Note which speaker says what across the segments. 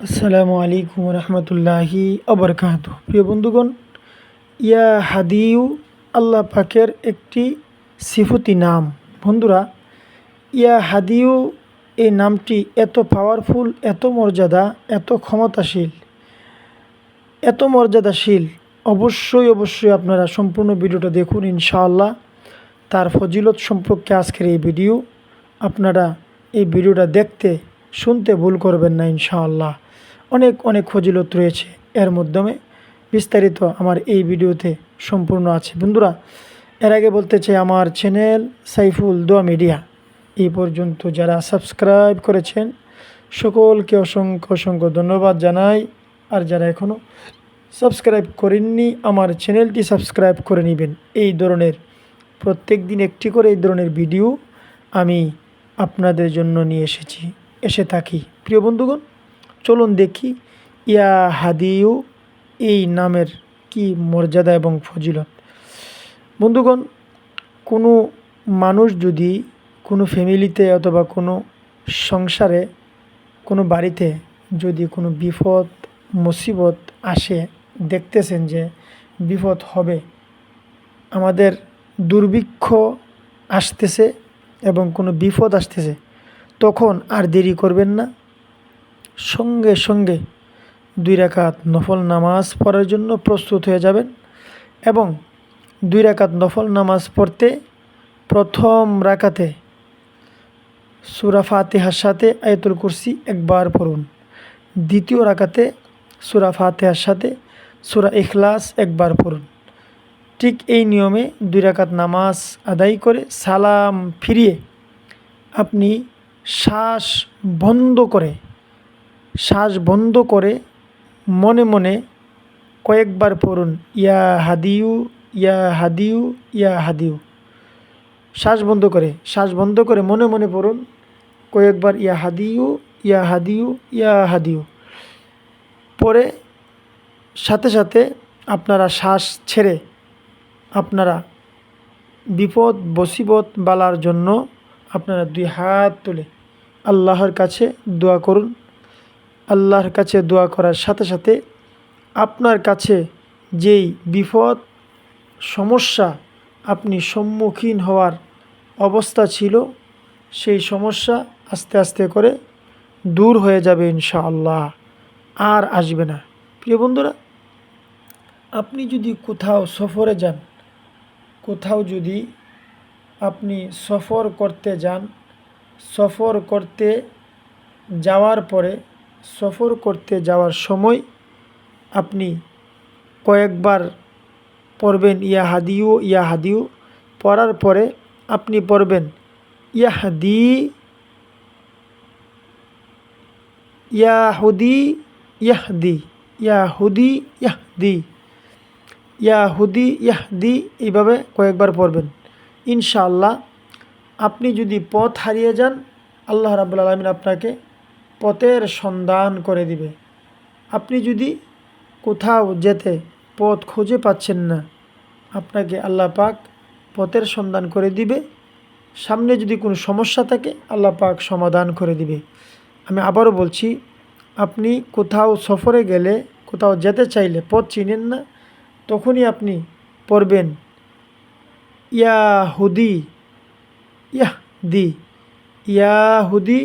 Speaker 1: আসসালামু আলাইকুম রহমতুল্লাহি আবরকাত। প্রিয় বন্ধুগণ, ইয়া হাদিউ আল্লাহ পাকের একটি সিফতি নাম। বন্ধুরা, ইয়া হাদিউ এই নামটি এত পাওয়ারফুল, এত মর্যাদা, এত ক্ষমতাশীল, এত মর্যাদাশীল। অবশ্যই আপনারা সম্পূর্ণ ভিডিওটা দেখুন। ইনশাআল্লাহ তার ফজিলত সম্পর্কে আজকের এই ভিডিও। আপনারা এই ভিডিওটা দেখতে শুনতে ভুল করবেন না। ইনশাআল্লাহ অনেক ফজিলত রয়েছে এর মাধ্যমে। বিস্তারিত আমার এই ভিডিওতে সম্পূর্ণ আছে। বন্ধুরা, এর আগে বলতে চাই, আমার চ্যানেল সাইফুল দোয়া মিডিয়া এই পর্যন্ত যারা সাবস্ক্রাইব করেছেন সকলকে অসংখ্য ধন্যবাদ জানাই। আর যারা এখনও সাবস্ক্রাইব করেননি, আমার চ্যানেলটি সাবস্ক্রাইব করে নেবেন। এই ধরনের প্রত্যেক দিন একটি করে এই ধরনের ভিডিও আমি আপনাদের জন্য নিয়ে এসে থাকি। প্রিয় বন্ধুগণ, চলুন দেখি ইয়া হাদিউ এই নামের কি মর্যাদা এবং ফজিলত। বন্ধুগণ, কোনো মানুষ যদি কোনো ফ্যামিলিতে অথবা কোনো সংসারে, কোনো বাড়িতে যদি কোনো বিপদ মুসিবত আসে, দেখতেছেন যে বিপদ হবে, আমাদের দুর্ভিক্ষ আসতেছে এবং কোনো বিপদ আসতেছে, তখন আর দেরি করবেন না। সঙ্গে সঙ্গে 2 রাকাত নফল নামাজ পড়ার জন্য প্রস্তুত হয়ে যাবেন এবং 2 রাকাত নফল নামাজ পড়তে প্রথম রাকাতে সূরা ফাতিহার সাথে আয়াতুল কুরসি একবার পড়ুন। দ্বিতীয় রাকাতে সূরা ফাতিহার সাথে সূরা ইখলাস একবার পড়ুন। ঠিক এই নিয়মে 2 রাকাত নামাজ আদায় করে সালাম ফিরিয়ে আপনি শ্বাস বন্ধ করে মনে মনে কয়েকবার পড়ুন, ইয়া হাদিউ ইয়া হাদিউ ইয়া হাদিউ। শ্বাস বন্ধ করে মনে মনে পড়ুন কয়েকবার, ইয়া হাদিউ ইয়া হাদিউ ইয়া হাদিউ। পরে সাথে সাথে আপনারা শ্বাস ছেড়ে আপনারা বিপদ মুসিবত বালার জন্য আপনারা 2 হাত তুলে আল্লাহর কাছে দোয়া করুন। আল্লাহর কাছে দোয়া করার সাথে সাথে আপনার কাছে যেই বিপদ সমস্যা আপনি সম্মুখীন হওয়ার অবস্থা ছিল, সেই সমস্যা আস্তে আস্তে করে দূর হয়ে যাবে ইনশাআল্লাহ, আর আসবে না। প্রিয় বন্ধুরা, আপনি যদি কোথাও সফরে যান, কোথাও যদি আপনি সফর করতে যান, সফর করতে যাওয়ার সময় আপনি কয়েকবার পড়বেন ইয়া হাদিউ। পড়ার পরে আপনি পড়বেন ইয়াহদি ইয়াহুদি ইয়াহদি ইয়াহুদি ইয়াহদি ইয়াহুদি ইয়াহদি, এইভাবে কয়েকবার পড়বেন। ইনশাআল্লাহ আপনি যদি পথ হারিয়ে যান, আল্লাহ রাব্বুল আলামিন আপনাকে পথের সন্ধান করে দিবে। আপনি যদি কোথাও যেতে পথ খুঁজে পাচ্ছেন না, আপনাকে আল্লাহ পাক পথের সন্ধান করে দিবে। সামনে যদি কোনো সমস্যা থাকে, আল্লাহ পাক সমাধান করে দিবে। আমি আবারও বলছি, আপনি কোথাও সফরে গেলে, কোথাও যেতে চাইলে পথ চিনেন না, তখনই আপনি পড়বেন ইয়াহুদি ইয়াহদি ইয়াহুদি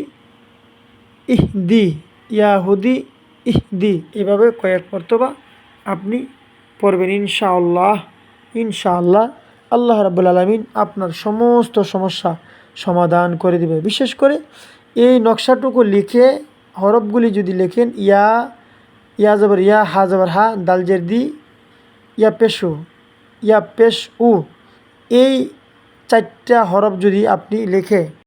Speaker 1: ইহদি ইয়াহুদি ইহদি, এভাবে কয়েক মর্তবা আপনি পড়বেন। ইনশাআল্লাহ আল্লাহ রাব্বুল আলামিন আপনার সমস্ত সমস্যা সমাধান করে দেবে। বিশেষ করে এই নকশাটুকু লিখে, হরফগুলি যদি লেখেন, ইয়া জবর ইয়া, হা জবর হা, দাল জের দি, ইয়া পেশ উ, এই 4টা হরফ যদি আপনি লিখে